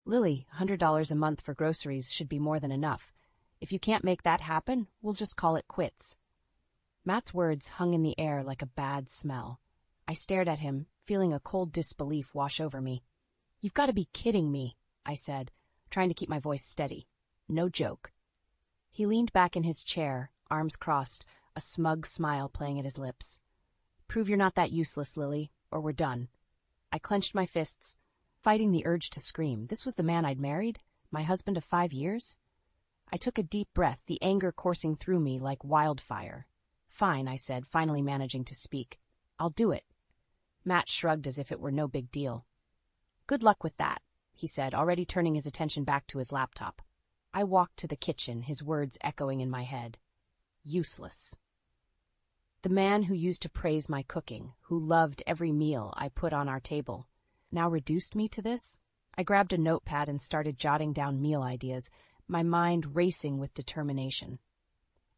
Lily, $100 a month for groceries should be more than enough. If you can't make that happen, we'll just call it quits. Matt's words hung in the air like a bad smell. I stared at him, feeling a cold disbelief wash over me. You've got to be kidding me, I said, trying to keep my voice steady. No joke. He leaned back in his chair, arms crossed, a smug smile playing at his lips. Prove you're not that useless, Lily, or we're done. I clenched my fists, fighting the urge to scream. This was the man I'd married? My husband of 5 years? I took a deep breath, the anger coursing through me like wildfire. Fine, I said, finally managing to speak. I'll do it. Matt shrugged as if it were no big deal. Good luck with that, he said, already turning his attention back to his laptop. I walked to the kitchen, his words echoing in my head. Useless. The man who used to praise my cooking, who loved every meal I put on our table, now reduced me to this? I grabbed a notepad and started jotting down meal ideas, my mind racing with determination.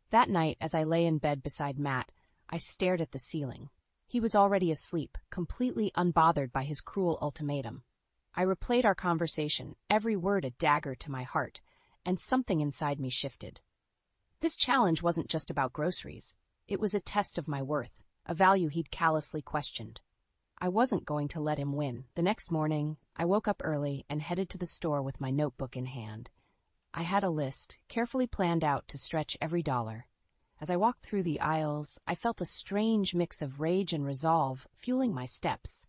That night, as I lay in bed beside Matt, I stared at the ceiling. He was already asleep, completely unbothered by his cruel ultimatum. I replayed our conversation, every word a dagger to my heart, and something inside me shifted. This challenge wasn't just about groceries. It was a test of my worth, a value he'd callously questioned. I wasn't going to let him win. The next morning, I woke up early and headed to the store with my notebook in hand. I had a list, carefully planned out to stretch every dollar. As I walked through the aisles, I felt a strange mix of rage and resolve fueling my steps.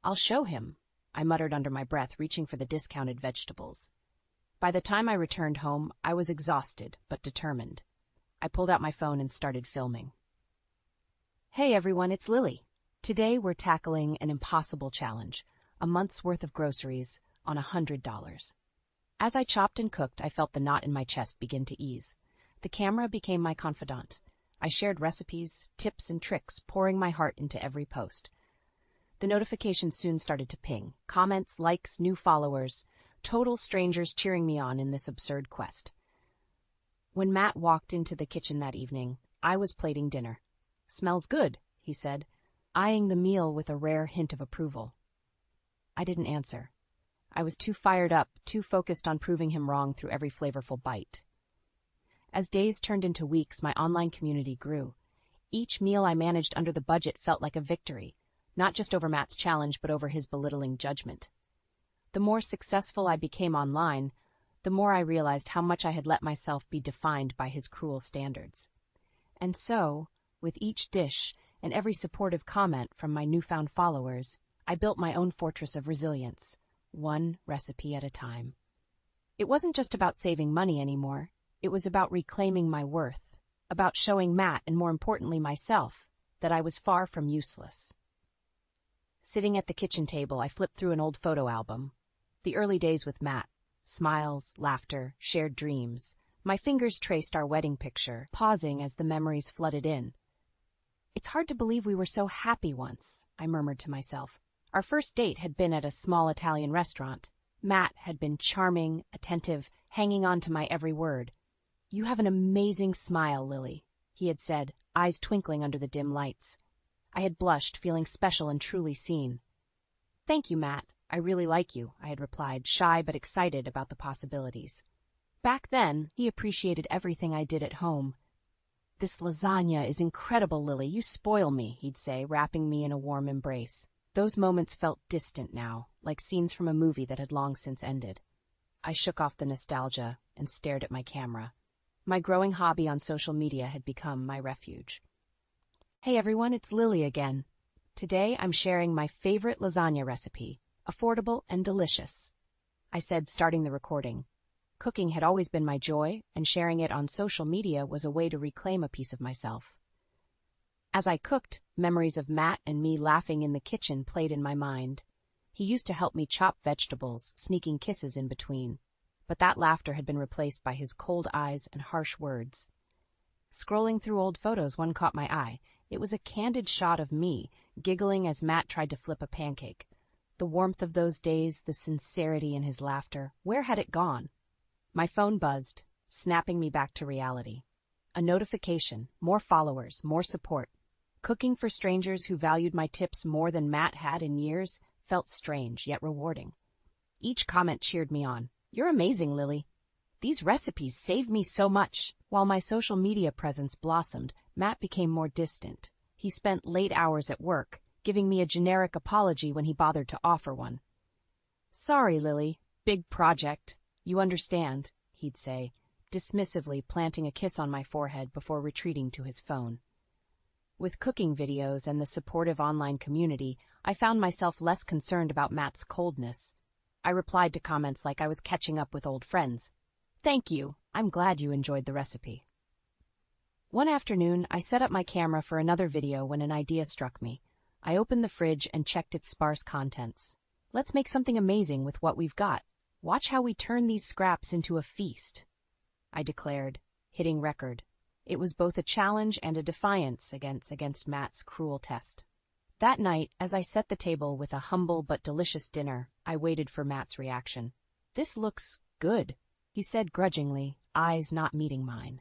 I'll show him, I muttered under my breath, reaching for the discounted vegetables. By the time I returned home, I was exhausted but determined. I pulled out my phone and started filming. Hey everyone, it's Lily. Today we're tackling an impossible challenge, a month's worth of groceries on $100. As I chopped and cooked, I felt the knot in my chest begin to ease. The camera became my confidant. I shared recipes, tips, and tricks, pouring my heart into every post. The notifications soon started to ping. Comments, likes, new followers, total strangers cheering me on in this absurd quest. When Matt walked into the kitchen that evening, I was plating dinner. Smells good, he said, eyeing the meal with a rare hint of approval. I didn't answer. I was too fired up, too focused on proving him wrong through every flavorful bite. As days turned into weeks, my online community grew. Each meal I managed under the budget felt like a victory, not just over Matt's challenge, but over his belittling judgment. The more successful I became online, the more I realized how much I had let myself be defined by his cruel standards. And so, with each dish and every supportive comment from my newfound followers, I built my own fortress of resilience, one recipe at a time. It wasn't just about saving money anymore. It was about reclaiming my worth, about showing Matt, and more importantly myself, that I was far from useless. Sitting at the kitchen table, I flipped through an old photo album. The early days with Matt. Smiles, laughter, shared dreams. My fingers traced our wedding picture, pausing as the memories flooded in. It's hard to believe we were so happy once, I murmured to myself. Our first date had been at a small Italian restaurant. Matt had been charming, attentive, hanging on to my every word. You have an amazing smile, Lily, he had said, eyes twinkling under the dim lights. I had blushed, feeling special and truly seen. Thank you, Matt. I really like you, I had replied, shy but excited about the possibilities. Back then, he appreciated everything I did at home. This lasagna is incredible, Lily. You spoil me, he'd say, wrapping me in a warm embrace. Those moments felt distant now, like scenes from a movie that had long since ended. I shook off the nostalgia and stared at my camera. My growing hobby on social media had become my refuge. Hey everyone, it's Lily again. Today I'm sharing my favorite lasagna recipe, affordable and delicious, I said, starting the recording. Cooking had always been my joy, and sharing it on social media was a way to reclaim a piece of myself. As I cooked, memories of Matt and me laughing in the kitchen played in my mind. He used to help me chop vegetables, sneaking kisses in between. But that laughter had been replaced by his cold eyes and harsh words. Scrolling through old photos, one caught my eye. It was a candid shot of me, giggling as Matt tried to flip a pancake. The warmth of those days, the sincerity in his laughter, where had it gone? My phone buzzed, snapping me back to reality. A notification, more followers, more support. Cooking for strangers who valued my tips more than Matt had in years felt strange, yet rewarding. Each comment cheered me on. "You're amazing, Lily. These recipes saved me so much." While my social media presence blossomed, Matt became more distant. He spent late hours at work, giving me a generic apology when he bothered to offer one. "Sorry, Lily. Big project. You understand," he'd say, dismissively planting a kiss on my forehead before retreating to his phone. With cooking videos and the supportive online community, I found myself less concerned about Matt's coldness. I replied to comments like I was catching up with old friends. "Thank you. I'm glad you enjoyed the recipe." One afternoon, I set up my camera for another video when an idea struck me. I opened the fridge and checked its sparse contents. "Let's make something amazing with what we've got. Watch how we turn these scraps into a feast," I declared, hitting record. It was both a challenge and a defiance against Matt's cruel test. That night, as I set the table with a humble but delicious dinner, I waited for Matt's reaction. "This looks good," he said grudgingly, eyes not meeting mine.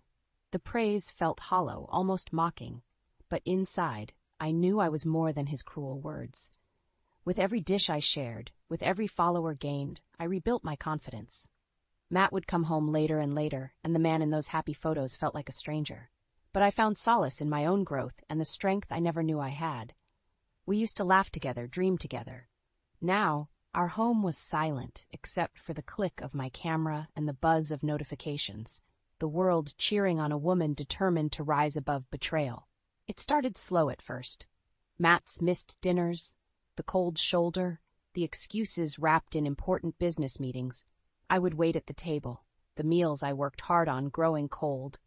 The praise felt hollow, almost mocking, but inside, I knew I was more than his cruel words. With every dish I shared, with every follower gained, I rebuilt my confidence. Matt would come home later and later, and the man in those happy photos felt like a stranger. But I found solace in my own growth and the strength I never knew I had. We used to laugh together, dream together. Now, our home was silent except for the click of my camera and the buzz of notifications, the world cheering on a woman determined to rise above betrayal. It started slow at first. Matt's missed dinners, the cold shoulder, the excuses wrapped in important business meetings. I would wait at the table, the meals I worked hard on growing cold.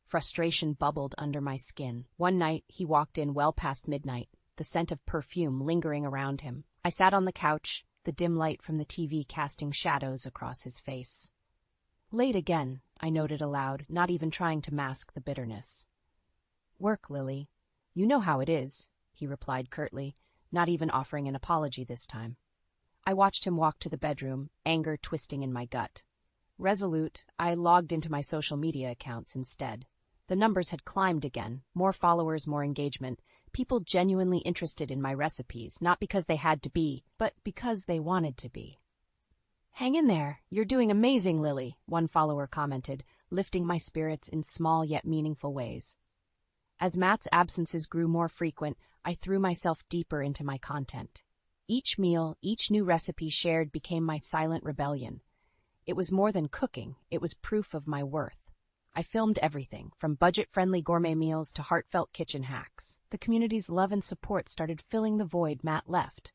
Frustration bubbled under my skin. One night, he walked in well past midnight, the scent of perfume lingering around him. I sat on the couch, the dim light from the TV casting shadows across his face. "Late again," I noted aloud, not even trying to mask the bitterness. "Work, Lily. You know how it is," he replied curtly, not even offering an apology this time. I watched him walk to the bedroom, anger twisting in my gut. Resolute, I logged into my social media accounts instead. The numbers had climbed again, more followers, more engagement, people genuinely interested in my recipes, not because they had to be, but because they wanted to be. "Hang in there, you're doing amazing, Lily," one follower commented, lifting my spirits in small yet meaningful ways. As Matt's absences grew more frequent, I threw myself deeper into my content. Each meal, each new recipe shared became my silent rebellion. It was more than cooking, it was proof of my worth. I filmed everything, from budget-friendly gourmet meals to heartfelt kitchen hacks. The community's love and support started filling the void Matt left.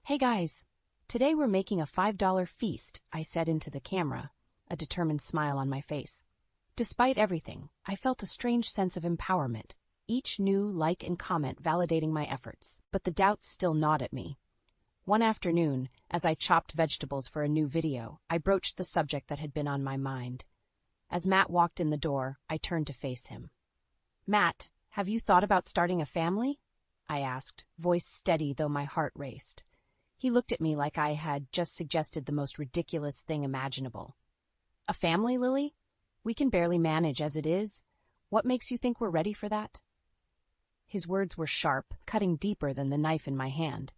"Hey guys, today we're making a $5 feast," I said into the camera, a determined smile on my face. Despite everything, I felt a strange sense of empowerment. Each new like and comment validating my efforts, but the doubts still gnawed at me. One afternoon, as I chopped vegetables for a new video, I broached the subject that had been on my mind. As Matt walked in the door, I turned to face him. "Matt, have you thought about starting a family?" I asked, voice steady though my heart raced. He looked at me like I had just suggested the most ridiculous thing imaginable. "A family, Lily? We can barely manage as it is. What makes you think we're ready for that?" His words were sharp, cutting deeper than the knife in my hand.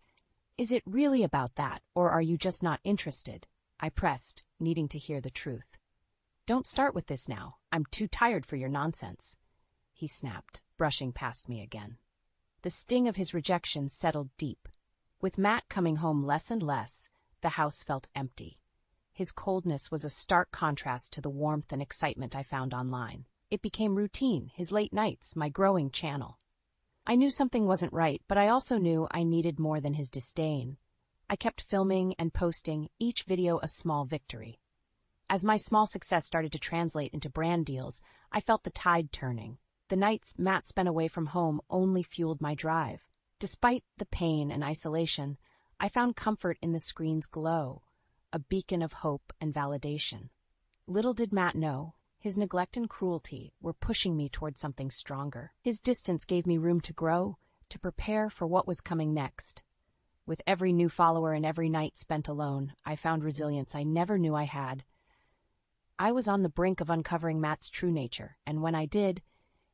"Is it really about that, or are you just not interested?" I pressed, needing to hear the truth. "Don't start with this now. I'm too tired for your nonsense," he snapped, brushing past me again. The sting of his rejection settled deep. With Matt coming home less and less, the house felt empty. His coldness was a stark contrast to the warmth and excitement I found online. It became routine, his late nights, my growing channel. I knew something wasn't right, but I also knew I needed more than his disdain. I kept filming and posting, each video a small victory. As my small success started to translate into brand deals, I felt the tide turning. The nights Matt spent away from home only fueled my drive. Despite the pain and isolation, I found comfort in the screen's glow, a beacon of hope and validation. Little did Matt know, his neglect and cruelty were pushing me toward something stronger. His distance gave me room to grow, to prepare for what was coming next. With every new follower and every night spent alone, I found resilience I never knew I had. I was on the brink of uncovering Matt's true nature, and when I did,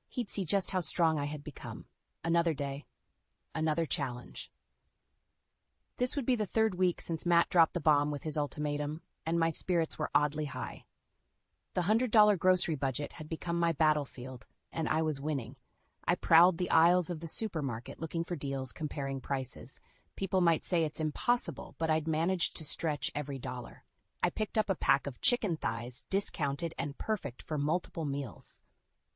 he'd see just how strong I had become. Another day, another challenge. This would be the third week since Matt dropped the bomb with his ultimatum, and my spirits were oddly high. The $100 grocery budget had become my battlefield, and I was winning. I prowled the aisles of the supermarket looking for deals, comparing prices. People might say it's impossible, but I'd managed to stretch every dollar. I picked up a pack of chicken thighs, discounted and perfect for multiple meals.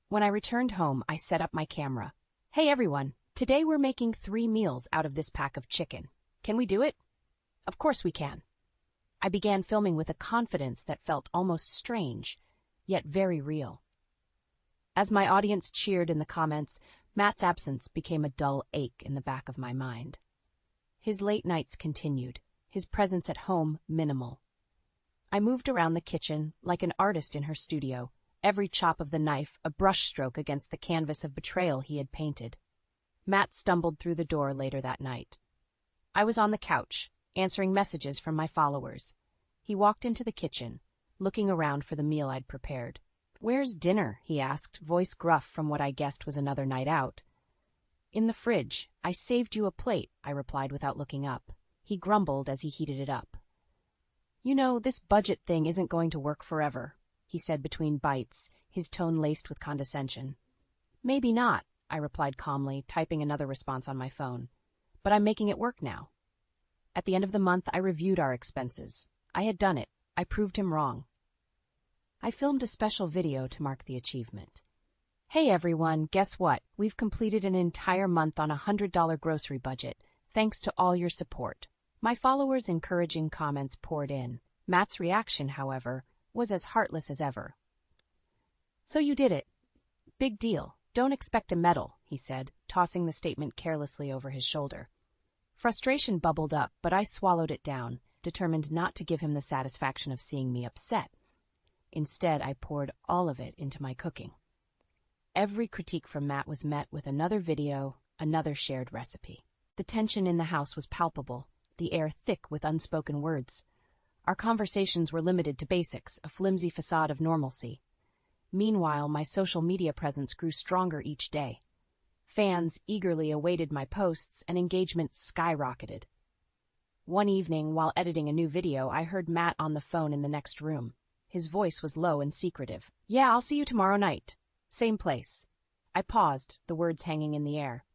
When I returned home, I set up my camera. Hey everyone, today we're making 3 meals out of this pack of chicken. Can we do it? Of course we can. I began filming with a confidence that felt almost strange, yet very real. As my audience cheered in the comments, Matt's absence became a dull ache in the back of my mind. His late nights continued, his presence at home minimal. I moved around the kitchen like an artist in her studio, every chop of the knife a brushstroke against the canvas of betrayal he had painted. Matt stumbled through the door later that night. I was on the couch, answering messages from my followers. He walked into the kitchen, looking around for the meal I'd prepared. "Where's dinner?" he asked, voice gruff from what I guessed was another night out. "In the fridge. I saved you a plate," I replied without looking up. He grumbled as he heated it up. "You know, this budget thing isn't going to work forever," he said between bites, his tone laced with condescension. "Maybe not," I replied calmly, typing another response on my phone. "But I'm making it work now." At the end of the month, I reviewed our expenses. I had done it. I proved him wrong. I filmed a special video to mark the achievement. "Hey everyone, guess what? We've completed an entire month on a $100 grocery budget, thanks to all your support." My followers' encouraging comments poured in. Matt's reaction, however, was as heartless as ever. "So you did it. Big deal. Don't expect a medal," he said, tossing the statement carelessly over his shoulder. Frustration bubbled up, but I swallowed it down, determined not to give him the satisfaction of seeing me upset. Instead, I poured all of it into my cooking. Every critique from Matt was met with another video, another shared recipe. The tension in the house was palpable, the air thick with unspoken words. Our conversations were limited to basics, a flimsy facade of normalcy. Meanwhile, my social media presence grew stronger each day. Fans eagerly awaited my posts, and engagement skyrocketed. One evening, while editing a new video, I heard Matt on the phone in the next room. His voice was low and secretive. "Yeah, I'll see you tomorrow night. Same place." I paused, the words hanging in the air.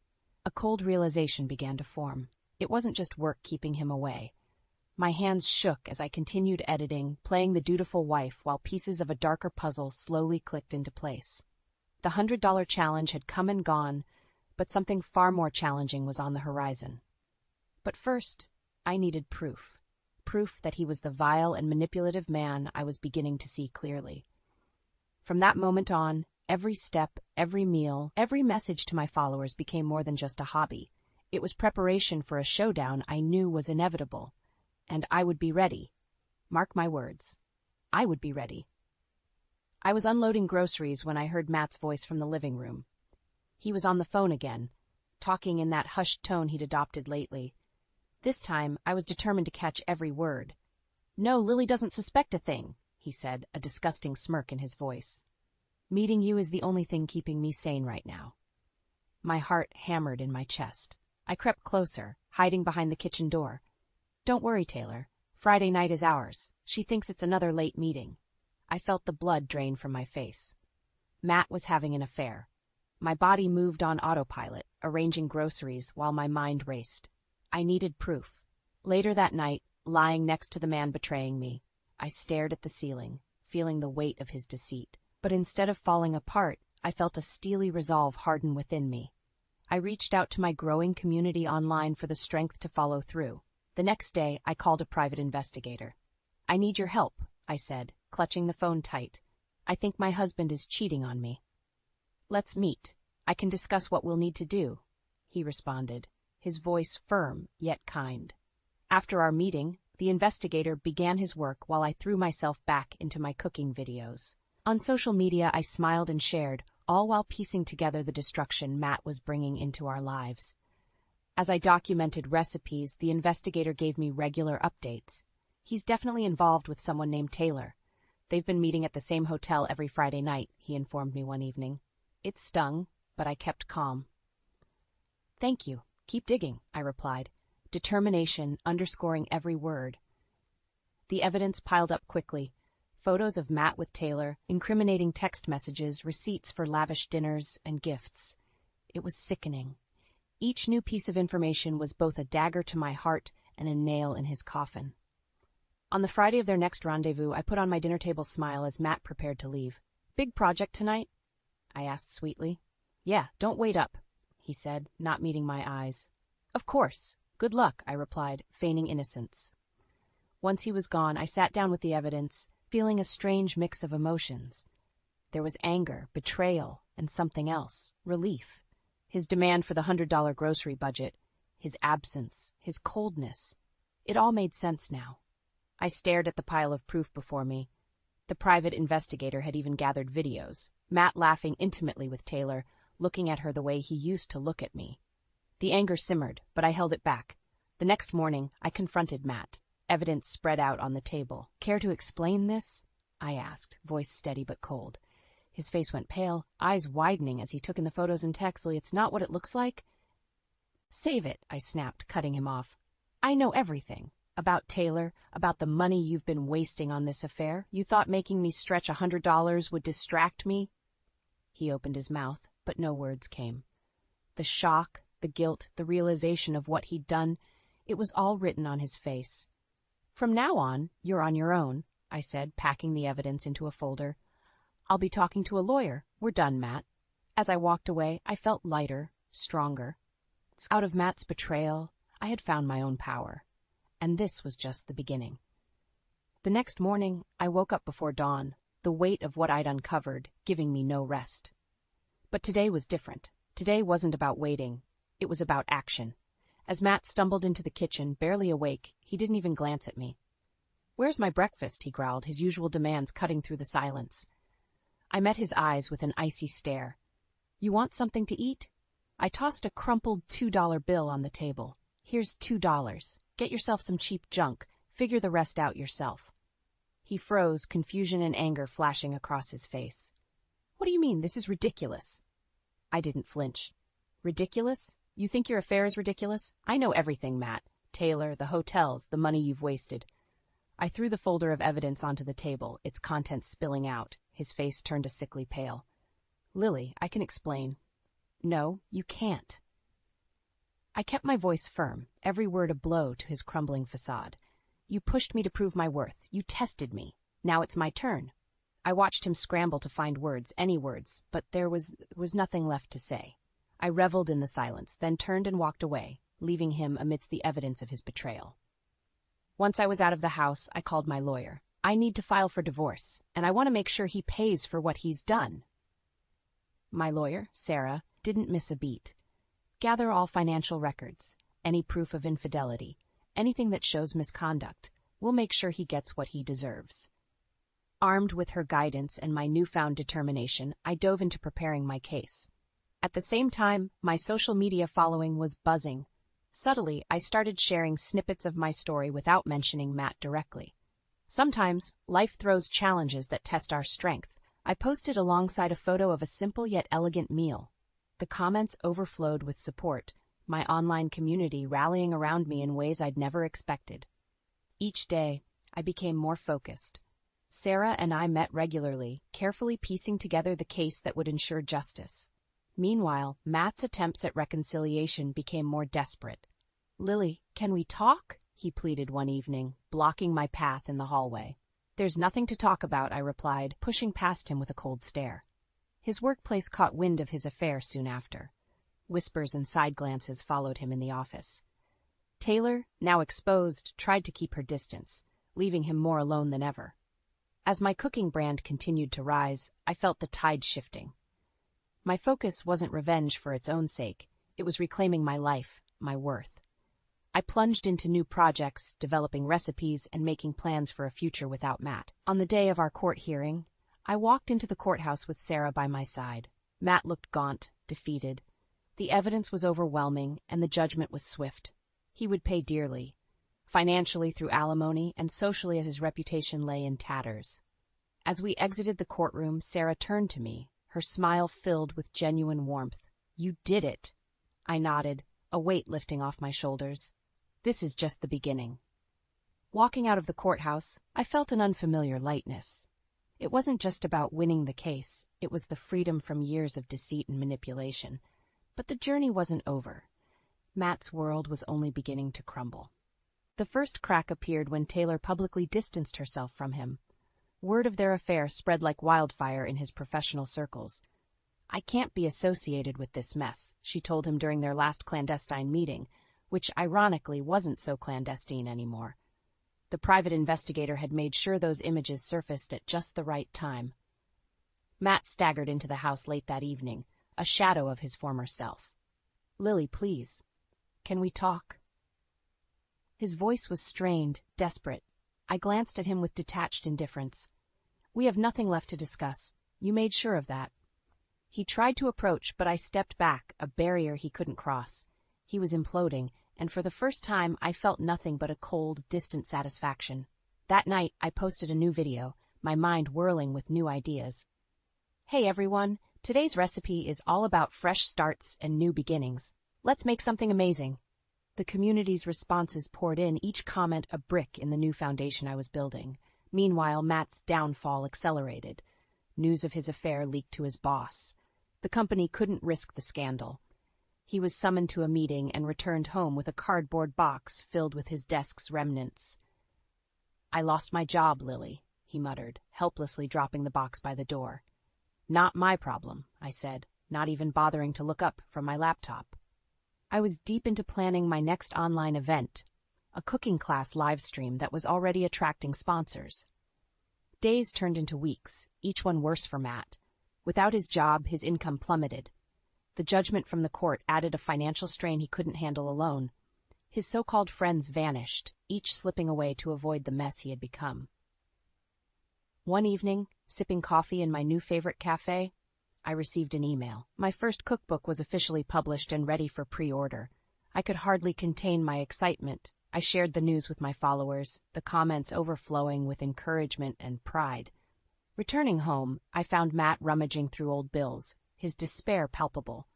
A cold realization began to form. It wasn't just work keeping him away. My hands shook as I continued editing, playing the dutiful wife while pieces of a darker puzzle slowly clicked into place. The $100 challenge had come and gone, but something far more challenging was on the horizon. But first, I needed proof. Proof that he was the vile and manipulative man I was beginning to see clearly. From that moment on, every step, every meal, every message to my followers became more than just a hobby. It was preparation for a showdown I knew was inevitable. And I would be ready. Mark my words. I would be ready. I was unloading groceries when I heard Matt's voice from the living room. He was on the phone again, talking in that hushed tone he'd adopted lately. This time, I was determined to catch every word. "No, Lily doesn't suspect a thing," he said, a disgusting smirk in his voice. "Meeting you is the only thing keeping me sane right now." My heart hammered in my chest. I crept closer, hiding behind the kitchen door. "Don't worry, Taylor. Friday night is ours. She thinks it's another late meeting." I felt the blood drain from my face. Matt was having an affair. My body moved on autopilot, arranging groceries while my mind raced. I needed proof. Later that night, lying next to the man betraying me, I stared at the ceiling, feeling the weight of his deceit. But instead of falling apart, I felt a steely resolve harden within me. I reached out to my growing community online for the strength to follow through. The next day, I called a private investigator. "I need your help," I said, clutching the phone tight. "I think my husband is cheating on me." "Let's meet. I can discuss what we'll need to do," he responded, his voice firm yet kind. After our meeting, the investigator began his work while I threw myself back into my cooking videos. On social media, I smiled and shared, all while piecing together the destruction Matt was bringing into our lives. As I documented recipes, the investigator gave me regular updates. "He's definitely involved with someone named Taylor. They've been meeting at the same hotel every Friday night," he informed me one evening. It stung, but I kept calm. "Thank you. Keep digging," I replied. determination underscoring every word. The evidence piled up quickly. Photos of Matt with Taylor, incriminating text messages, receipts for lavish dinners and gifts. It was sickening. Each new piece of information was both a dagger to my heart and a nail in his coffin. On the Friday of their next rendezvous, I put on my dinner table smile as Matt prepared to leave. "Big project tonight?" I asked sweetly. "Yeah, don't wait up," he said, not meeting my eyes. "Of course. Good luck," I replied, feigning innocence. Once he was gone, I sat down with the evidence, feeling a strange mix of emotions. There was anger, betrayal, and something else, relief. His demand for the $100 grocery budget, his absence, his coldness. It all made sense now. I stared at the pile of proof before me. The private investigator had even gathered videos, Matt laughing intimately with Taylor, looking at her the way he used to look at me. The anger simmered, but I held it back. The next morning, I confronted Matt. Evidence spread out on the table. "Care to explain this?" I asked, voice steady but cold. His face went pale, eyes widening as he took in the photos and texts. "It's not what it looks like." "Save it," I snapped, cutting him off. "I know everything. About Taylor, about the money you've been wasting on this affair. You thought making me stretch $100 would distract me?" He opened his mouth, but no words came. The shock, the guilt, the realization of what he'd done, it was all written on his face. "From now on, you're on your own," I said, packing the evidence into a folder. "I'll be talking to a lawyer. We're done, Matt." As I walked away, I felt lighter, stronger. Out of Matt's betrayal, I had found my own power. And this was just the beginning. The next morning, I woke up before dawn, the weight of what I'd uncovered giving me no rest. But today was different. Today wasn't about waiting. It was about action. As Matt stumbled into the kitchen, barely awake, he didn't even glance at me. "Where's my breakfast?" he growled, his usual demands cutting through the silence. I met his eyes with an icy stare. "You want something to eat?" I tossed a crumpled $2 bill on the table. "Here's $2. Get yourself some cheap junk. Figure the rest out yourself." He froze, confusion and anger flashing across his face. "What do you mean? This is ridiculous." I didn't flinch. "Ridiculous? You think your affair is ridiculous? I know everything, Matt. Taylor, the hotels, the money you've wasted." I threw the folder of evidence onto the table, its contents spilling out. His face turned a sickly pale. "Lily, I can explain." "No, you can't." I kept my voice firm, every word a blow to his crumbling facade. "You pushed me to prove my worth. You tested me. Now it's my turn." I watched him scramble to find words, any words, but there was nothing left to say. I reveled in the silence, then turned and walked away, leaving him amidst the evidence of his betrayal. Once I was out of the house, I called my lawyer. "I need to file for divorce, and I want to make sure he pays for what he's done." My lawyer, Sarah, didn't miss a beat. "Gather all financial records, any proof of infidelity, anything that shows misconduct. We'll make sure he gets what he deserves." Armed with her guidance and my newfound determination, I dove into preparing my case. At the same time, my social media following was buzzing. Subtly, I started sharing snippets of my story without mentioning Matt directly. Sometimes, life throws challenges that test our strength. I posted alongside a photo of a simple yet elegant meal. The comments overflowed with support, my online community rallying around me in ways I'd never expected. Each day, I became more focused. Sarah and I met regularly, carefully piecing together the case that would ensure justice. Meanwhile, Matt's attempts at reconciliation became more desperate. "Lily, can we talk?" he pleaded one evening, blocking my path in the hallway. "There's nothing to talk about," I replied, pushing past him with a cold stare. His workplace caught wind of his affair soon after. Whispers and side glances followed him in the office. Taylor, now exposed, tried to keep her distance, leaving him more alone than ever. As my cooking brand continued to rise, I felt the tide shifting. My focus wasn't revenge for its own sake. It was reclaiming my life, my worth. I plunged into new projects, developing recipes, and making plans for a future without Matt. On the day of our court hearing, I walked into the courthouse with Sarah by my side. Matt looked gaunt, defeated. The evidence was overwhelming, and the judgment was swift. He would pay dearly, financially through alimony, and socially as his reputation lay in tatters. As we exited the courtroom, Sarah turned to me, her smile filled with genuine warmth. "You did it." I nodded, a weight lifting off my shoulders. This is just the beginning. Walking out of the courthouse, I felt an unfamiliar lightness. It wasn't just about winning the case, it was the freedom from years of deceit and manipulation. But the journey wasn't over. Matt's world was only beginning to crumble. The first crack appeared when Taylor publicly distanced herself from him. Word of their affair spread like wildfire in his professional circles. "I can't be associated with this mess," she told him during their last clandestine meeting, which ironically wasn't so clandestine anymore. The private investigator had made sure those images surfaced at just the right time. Matt staggered into the house late that evening, a shadow of his former self. "Lily, please. Can we talk?" His voice was strained, desperate. I glanced at him with detached indifference. "We have nothing left to discuss. You made sure of that." He tried to approach, but I stepped back, a barrier he couldn't cross. He was imploding, and for the first time I felt nothing but a cold, distant satisfaction. That night, I posted a new video, my mind whirling with new ideas. "Hey everyone, today's recipe is all about fresh starts and new beginnings. Let's make something amazing." The community's responses poured in, each comment a brick in the new foundation I was building. Meanwhile, Matt's downfall accelerated. News of his affair leaked to his boss. The company couldn't risk the scandal. He was summoned to a meeting and returned home with a cardboard box filled with his desk's remnants. "I lost my job, Lily," he muttered, helplessly dropping the box by the door. "Not my problem," I said, not even bothering to look up from my laptop. I was deep into planning my next online event, a cooking class live stream that was already attracting sponsors. Days turned into weeks, each one worse for Matt. Without his job, his income plummeted. The judgment from the court added a financial strain he couldn't handle alone. His so-called friends vanished, each slipping away to avoid the mess he had become. One evening, sipping coffee in my new favorite cafe, I received an email. My first cookbook was officially published and ready for pre-order. I could hardly contain my excitement. I shared the news with my followers, the comments overflowing with encouragement and pride. Returning home, I found Matt rummaging through old bills, his despair palpable.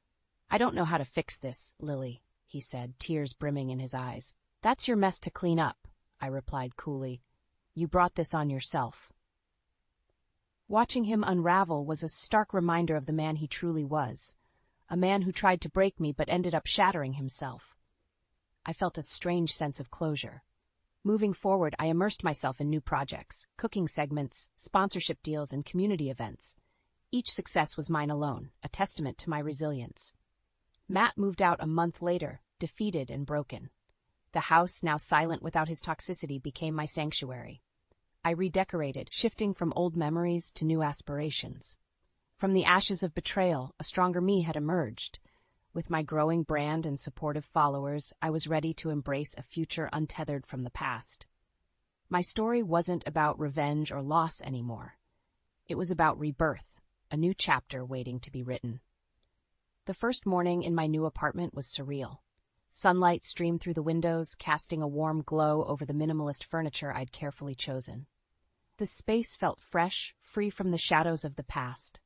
"I don't know how to fix this, Lily," he said, tears brimming in his eyes. "That's your mess to clean up," I replied coolly. "You brought this on yourself." Watching him unravel was a stark reminder of the man he truly was, a man who tried to break me but ended up shattering himself. I felt a strange sense of closure. Moving forward, I immersed myself in new projects, cooking segments, sponsorship deals, and community events. Each success was mine alone, a testament to my resilience. Matt moved out a month later, defeated and broken. The house, now silent without his toxicity, became my sanctuary. I redecorated, shifting from old memories to new aspirations. From the ashes of betrayal, a stronger me had emerged. With my growing brand and supportive followers, I was ready to embrace a future untethered from the past. My story wasn't about revenge or loss anymore. It was about rebirth, a new chapter waiting to be written. The first morning in my new apartment was surreal. Sunlight streamed through the windows, casting a warm glow over the minimalist furniture I'd carefully chosen. The space felt fresh, free from the shadows of the past.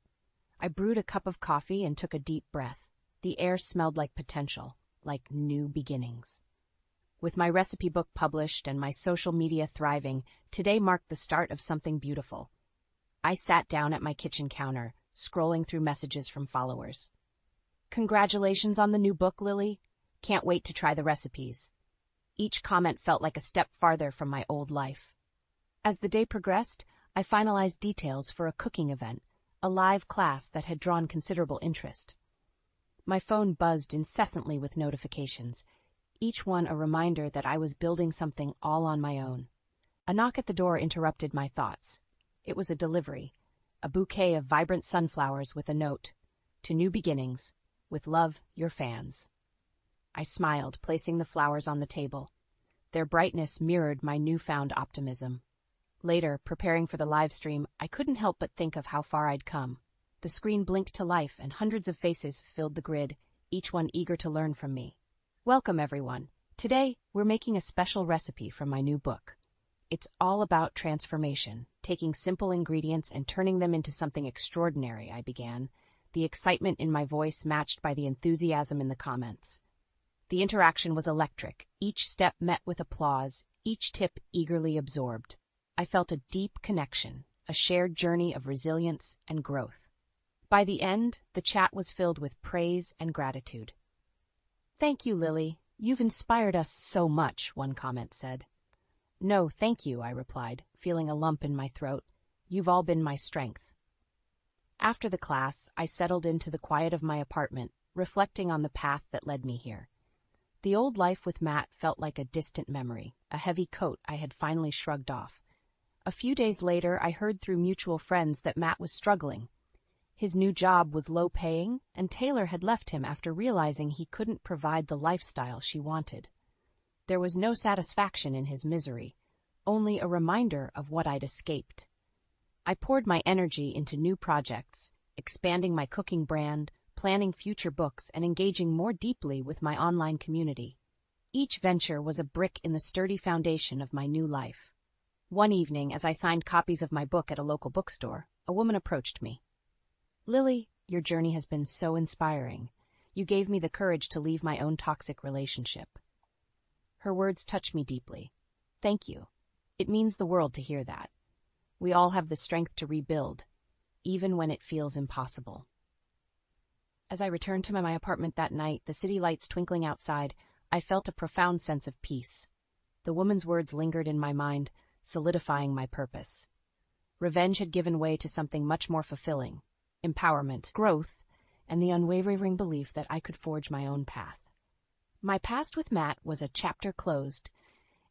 I brewed a cup of coffee and took a deep breath. The air smelled like potential, like new beginnings. With my recipe book published and my social media thriving, today marked the start of something beautiful. I sat down at my kitchen counter, scrolling through messages from followers. "Congratulations on the new book, Lily. Can't wait to try the recipes." Each comment felt like a step farther from my old life. As the day progressed, I finalized details for a cooking event, a live class that had drawn considerable interest. My phone buzzed incessantly with notifications, each one a reminder that I was building something all on my own. A knock at the door interrupted my thoughts. It was a delivery, a bouquet of vibrant sunflowers with a note, "To new beginnings. With love, your fans." I smiled, placing the flowers on the table. Their brightness mirrored my newfound optimism. Later, preparing for the live stream, I couldn't help but think of how far I'd come. The screen blinked to life and hundreds of faces filled the grid, each one eager to learn from me. Welcome, everyone. Today, we're making a special recipe from my new book. It's all about transformation, taking simple ingredients and turning them into something extraordinary, I began, the excitement in my voice matched by the enthusiasm in the comments. The interaction was electric, each step met with applause, each tip eagerly absorbed. I felt a deep connection, a shared journey of resilience and growth. By the end, the chat was filled with praise and gratitude. "Thank you, Lily. You've inspired us so much," one comment said. "No, thank you," I replied, feeling a lump in my throat. "You've all been my strength." After the class, I settled into the quiet of my apartment, reflecting on the path that led me here. The old life with Matt felt like a distant memory, a heavy coat I had finally shrugged off. A few days later, I heard through mutual friends that Matt was struggling. His new job was low-paying, and Taylor had left him after realizing he couldn't provide the lifestyle she wanted. There was no satisfaction in his misery, only a reminder of what I'd escaped. I poured my energy into new projects, expanding my cooking brand, planning future books, and engaging more deeply with my online community. Each venture was a brick in the sturdy foundation of my new life. One evening, as I signed copies of my book at a local bookstore, a woman approached me. "Lily, your journey has been so inspiring. You gave me the courage to leave my own toxic relationship." Her words touched me deeply. "Thank you. It means the world to hear that. We all have the strength to rebuild, even when it feels impossible." As I returned to my apartment that night, the city lights twinkling outside, I felt a profound sense of peace. The woman's words lingered in my mind, solidifying my purpose. Revenge had given way to something much more fulfilling: empowerment, growth, and the unwavering belief that I could forge my own path. My past with Matt was a chapter closed,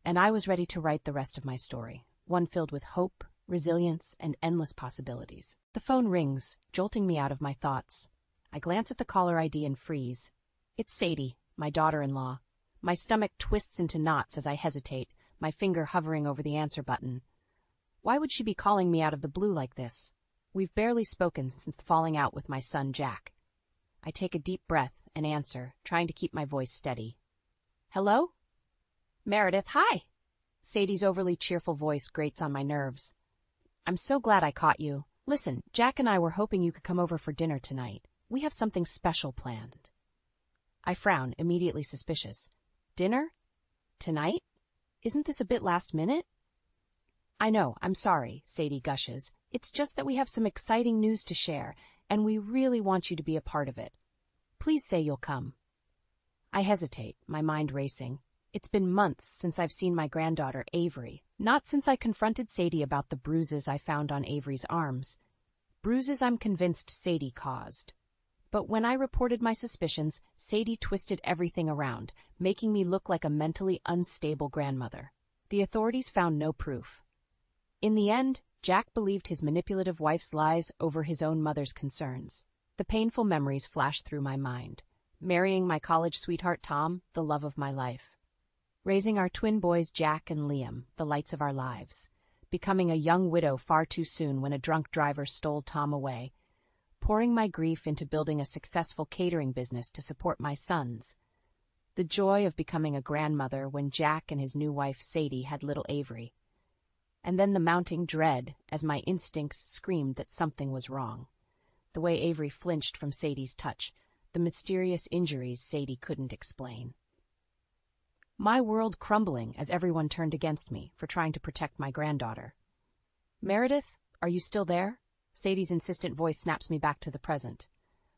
and I was ready to write the rest of my story, one filled with hope, resilience, and endless possibilities. The phone rings, jolting me out of my thoughts. I glance at the caller ID and freeze. It's Sadie, my daughter-in-law. My stomach twists into knots as I hesitate, my finger hovering over the answer button. Why would she be calling me out of the blue like this? We've barely spoken since the falling out with my son, Jack. I take a deep breath and answer, trying to keep my voice steady. "Hello?" "Meredith, hi." Sadie's overly cheerful voice grates on my nerves. "I'm so glad I caught you. Listen, Jack and I were hoping you could come over for dinner tonight. We have something special planned." I frown, immediately suspicious. "Dinner? Tonight? Isn't this a bit last minute?" "I know, I'm sorry," Sadie gushes. "It's just that we have some exciting news to share, and we really want you to be a part of it. Please say you'll come." I hesitate, my mind racing. It's been months since I've seen my granddaughter, Avery, not since I confronted Sadie about the bruises I found on Avery's arms. Bruises I'm convinced Sadie caused. But when I reported my suspicions, Sadie twisted everything around, making me look like a mentally unstable grandmother. The authorities found no proof. In the end, Jack believed his manipulative wife's lies over his own mother's concerns. The painful memories flashed through my mind. Marrying my college sweetheart Tom, the love of my life. Raising our twin boys Jack and Liam, the lights of our lives. Becoming a young widow far too soon when a drunk driver stole Tom away. Pouring my grief into building a successful catering business to support my sons. The joy of becoming a grandmother when Jack and his new wife Sadie had little Avery. And then the mounting dread as my instincts screamed that something was wrong. The way Avery flinched from Sadie's touch, the mysterious injuries Sadie couldn't explain. My world crumbling as everyone turned against me for trying to protect my granddaughter. "Meredith, are you still there?" Sadie's insistent voice snaps me back to the present.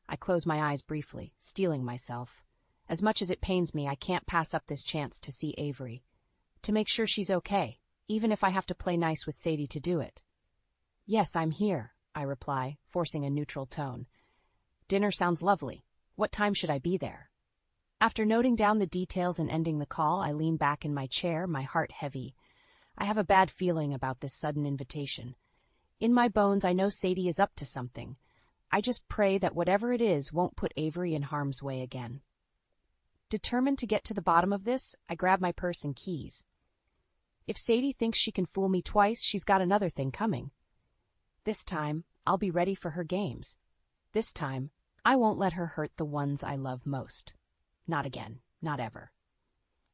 I close my eyes briefly, steeling myself. As much as it pains me, I can't pass up this chance to see Avery. To make sure she's okay, even if I have to play nice with Sadie to do it. "Yes, I'm here," I reply, forcing a neutral tone. "Dinner sounds lovely. What time should I be there?" After noting down the details and ending the call, I lean back in my chair, my heart heavy. I have a bad feeling about this sudden invitation. In my bones, I know Sadie is up to something. I just pray that whatever it is won't put Avery in harm's way again. Determined to get to the bottom of this, I grab my purse and keys. If Sadie thinks she can fool me twice, she's got another thing coming. This time, I'll be ready for her games. This time, I won't let her hurt the ones I love most. Not again, not ever.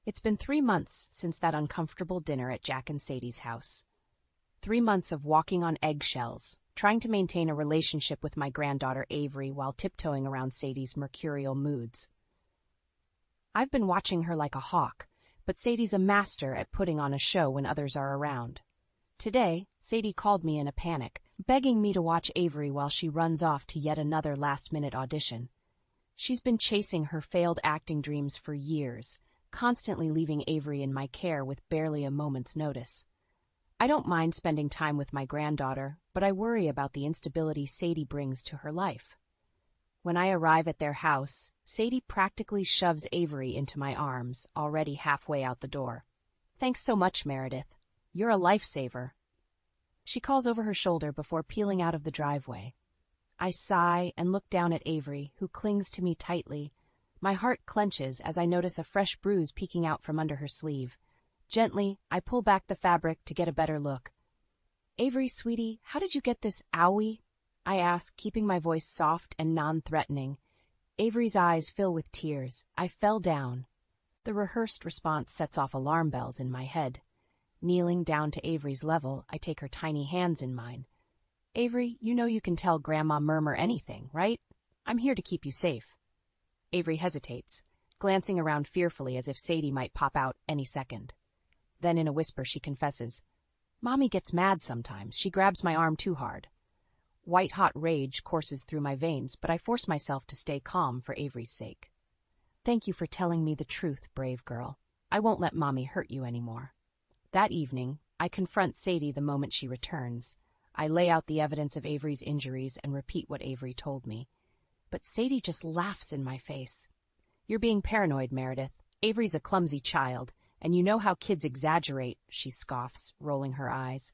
It's been 3 months since that uncomfortable dinner at Jack and Sadie's house. 3 months of walking on eggshells, trying to maintain a relationship with my granddaughter Avery while tiptoeing around Sadie's mercurial moods. I've been watching her like a hawk, but Sadie's a master at putting on a show when others are around. Today, Sadie called me in a panic, begging me to watch Avery while she runs off to yet another last-minute audition. She's been chasing her failed acting dreams for years, constantly leaving Avery in my care with barely a moment's notice. I don't mind spending time with my granddaughter, but I worry about the instability Sadie brings to her life. When I arrive at their house, Sadie practically shoves Avery into my arms, already halfway out the door. "Thanks so much, Meredith. You're a lifesaver." She calls over her shoulder before peeling out of the driveway. I sigh and look down at Avery, who clings to me tightly. My heart clenches as I notice a fresh bruise peeking out from under her sleeve. Gently, I pull back the fabric to get a better look. "Avery, sweetie, how did you get this owie?" I ask, keeping my voice soft and non-threatening. Avery's eyes fill with tears. I fell down. The rehearsed response sets off alarm bells in my head. Kneeling down to Avery's level, I take her tiny hands in mine. "Avery, you know you can tell Grandma Murmur anything, right? I'm here to keep you safe." Avery hesitates, glancing around fearfully as if Sadie might pop out any second. Then in a whisper she confesses, "Mommy gets mad sometimes. She grabs my arm too hard." White-hot rage courses through my veins, but I force myself to stay calm for Avery's sake. "Thank you for telling me the truth, brave girl. I won't let Mommy hurt you anymore." That evening, I confront Sadie the moment she returns. I lay out the evidence of Avery's injuries and repeat what Avery told me. But Sadie just laughs in my face. "You're being paranoid, Meredith. Avery's a clumsy child, and you know how kids exaggerate," she scoffs, rolling her eyes.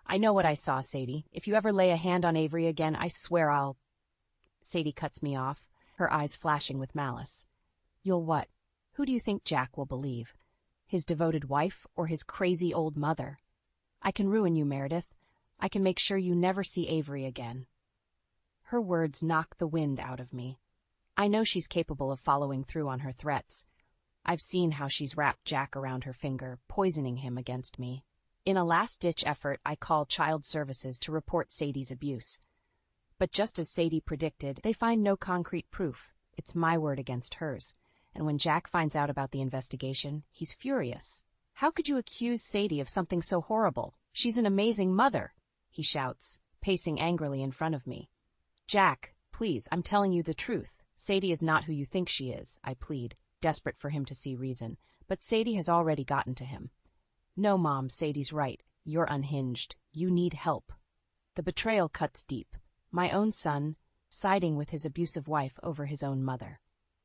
"I know what I saw, Sadie. If you ever lay a hand on Avery again, I swear I'll—" Sadie cuts me off, her eyes flashing with malice. "You'll what? Who do you think Jack will believe? His devoted wife or his crazy old mother? I can ruin you, Meredith. I can make sure you never see Avery again." Her words knock the wind out of me. I know she's capable of following through on her threats. I've seen how she's wrapped Jack around her finger, poisoning him against me. In a last-ditch effort, I call Child Services to report Sadie's abuse. But just as Sadie predicted, they find no concrete proof. It's my word against hers. And when Jack finds out about the investigation, he's furious. "How could you accuse Sadie of something so horrible? She's an amazing mother," he shouts, pacing angrily in front of me. "Jack, please, I'm telling you the truth. Sadie is not who you think she is," I plead, desperate for him to see reason. But Sadie has already gotten to him. "No, Mom, Sadie's right. You're unhinged. You need help." The betrayal cuts deep. My own son, siding with his abusive wife over his own mother.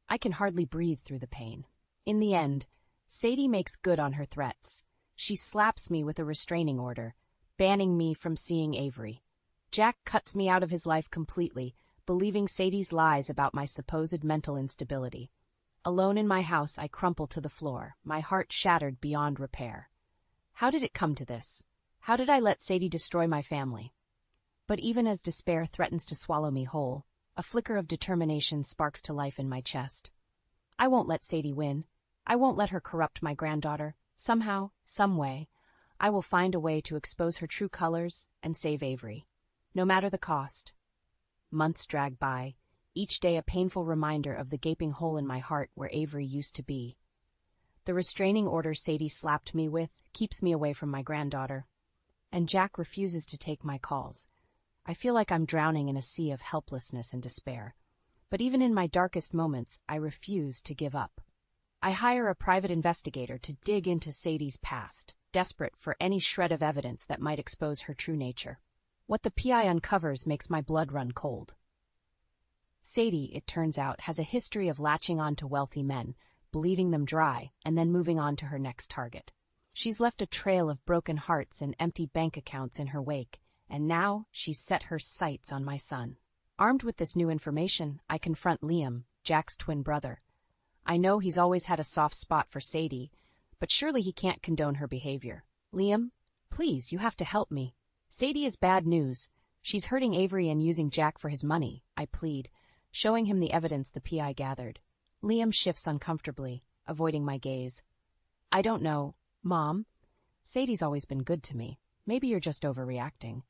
I can hardly breathe through the pain. In the end, Sadie makes good on her threats. She slaps me with a restraining order, banning me from seeing Avery. Jack cuts me out of his life completely, believing Sadie's lies about my supposed mental instability. Alone in my house, I crumple to the floor, my heart shattered beyond repair. How did it come to this? How did I let Sadie destroy my family? But even as despair threatens to swallow me whole, a flicker of determination sparks to life in my chest. I won't let Sadie win. I won't let her corrupt my granddaughter. Somehow, some way, I will find a way to expose her true colors and save Avery, no matter the cost. Months drag by, each day a painful reminder of the gaping hole in my heart where Avery used to be. The restraining order Sadie slapped me with keeps me away from my granddaughter, and Jack refuses to take my calls. I feel like I'm drowning in a sea of helplessness and despair. But even in my darkest moments, I refuse to give up. I hire a private investigator to dig into Sadie's past, desperate for any shred of evidence that might expose her true nature. What the PI uncovers makes my blood run cold. Sadie, it turns out, has a history of latching on to wealthy men, bleeding them dry, and then moving on to her next target. She's left a trail of broken hearts and empty bank accounts in her wake, and now she's set her sights on my son. Armed with this new information, I confront Liam, Jack's twin brother. I know he's always had a soft spot for Sadie, but surely he can't condone her behavior. "Liam, please, you have to help me. Sadie is bad news. She's hurting Avery and using Jack for his money," I plead, showing him the evidence the PI gathered. Liam shifts uncomfortably, avoiding my gaze. "I don't know, Mom. Sadie's always been good to me. Maybe you're just overreacting."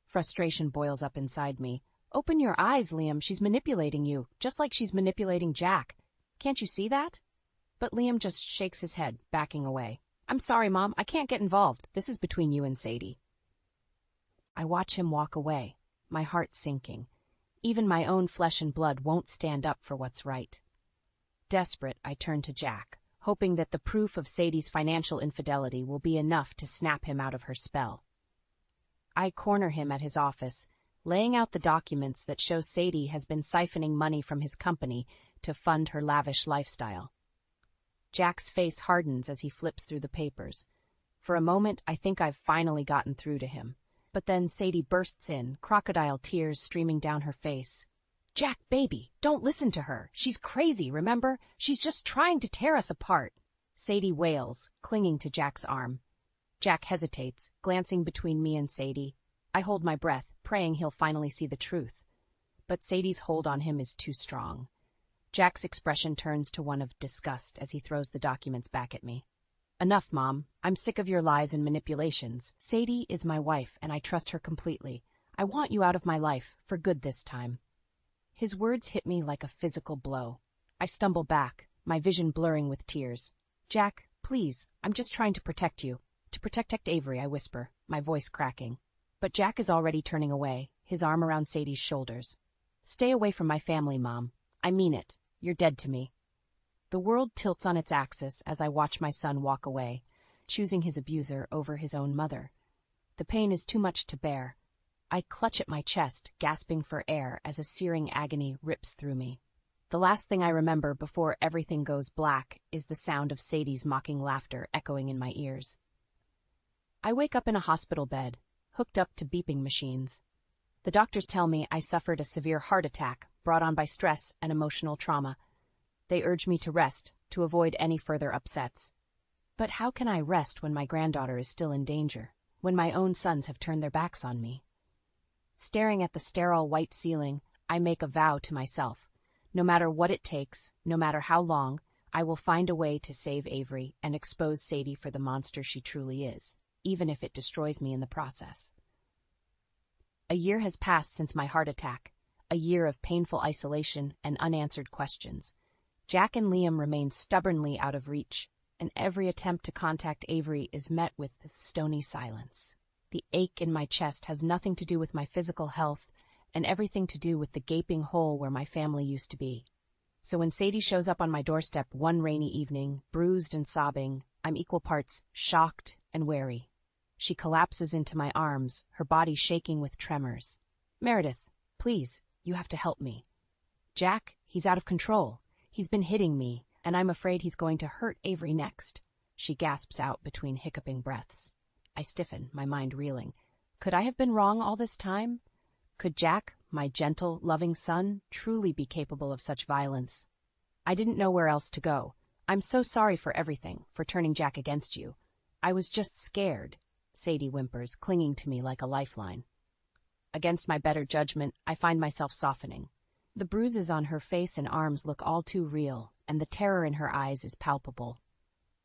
Frustration boils up inside me. "Open your eyes, Liam. She's manipulating you, just like she's manipulating Jack. Can't you see that?" But Liam just shakes his head, backing away. I'm sorry, Mom, I can't get involved. This is between you and Sadie. I watch him walk away, my heart sinking. Even my own flesh and blood won't stand up for what's right. Desperate, I turn to Jack, hoping that the proof of Sadie's financial infidelity will be enough to snap him out of her spell. I corner him at his office, laying out the documents that show Sadie has been siphoning money from his company to fund her lavish lifestyle. Jack's face hardens as he flips through the papers. For a moment, I think I've finally gotten through to him. But then Sadie bursts in, crocodile tears streaming down her face. Jack, baby, don't listen to her. She's crazy, remember? She's just trying to tear us apart. Sadie wails, clinging to Jack's arm. Jack hesitates, glancing between me and Sadie. I hold my breath, praying he'll finally see the truth. But Sadie's hold on him is too strong. Jack's expression turns to one of disgust as he throws the documents back at me. Enough, Mom. I'm sick of your lies and manipulations. Sadie is my wife, and I trust her completely. I want you out of my life, for good this time. His words hit me like a physical blow. I stumble back, my vision blurring with tears. Jack, please, I'm just trying to protect you. To protect Avery, I whisper, my voice cracking. But Jack is already turning away, his arm around Sadie's shoulders. Stay away from my family, Mom. I mean it. You're dead to me. The world tilts on its axis as I watch my son walk away, choosing his abuser over his own mother. The pain is too much to bear. I clutch at my chest, gasping for air as a searing agony rips through me. The last thing I remember before everything goes black is the sound of Sadie's mocking laughter echoing in my ears. I wake up in a hospital bed, hooked up to beeping machines. The doctors tell me I suffered a severe heart attack brought on by stress and emotional trauma. They urge me to rest, to avoid any further upsets. But how can I rest when my granddaughter is still in danger, when my own sons have turned their backs on me? Staring at the sterile white ceiling, I make a vow to myself. No matter what it takes, no matter how long, I will find a way to save Avery and expose Sadie for the monster she truly is, even if it destroys me in the process. A year has passed since my heart attack, a year of painful isolation and unanswered questions. Jack and Liam remain stubbornly out of reach, and every attempt to contact Avery is met with stony silence. The ache in my chest has nothing to do with my physical health and everything to do with the gaping hole where my family used to be. So when Sadie shows up on my doorstep one rainy evening, bruised and sobbing, I'm equal parts shocked and wary. She collapses into my arms, her body shaking with tremors. Meredith, please, you have to help me. Jack, he's out of control. He's been hitting me, and I'm afraid he's going to hurt Avery next. She gasps out between hiccuping breaths. I stiffen, my mind reeling. Could I have been wrong all this time? Could Jack, my gentle, loving son, truly be capable of such violence? I didn't know where else to go. I'm so sorry for everything, for turning Jack against you. I was just scared, Sadie whimpers, clinging to me like a lifeline. Against my better judgment, I find myself softening. The bruises on her face and arms look all too real, and the terror in her eyes is palpable.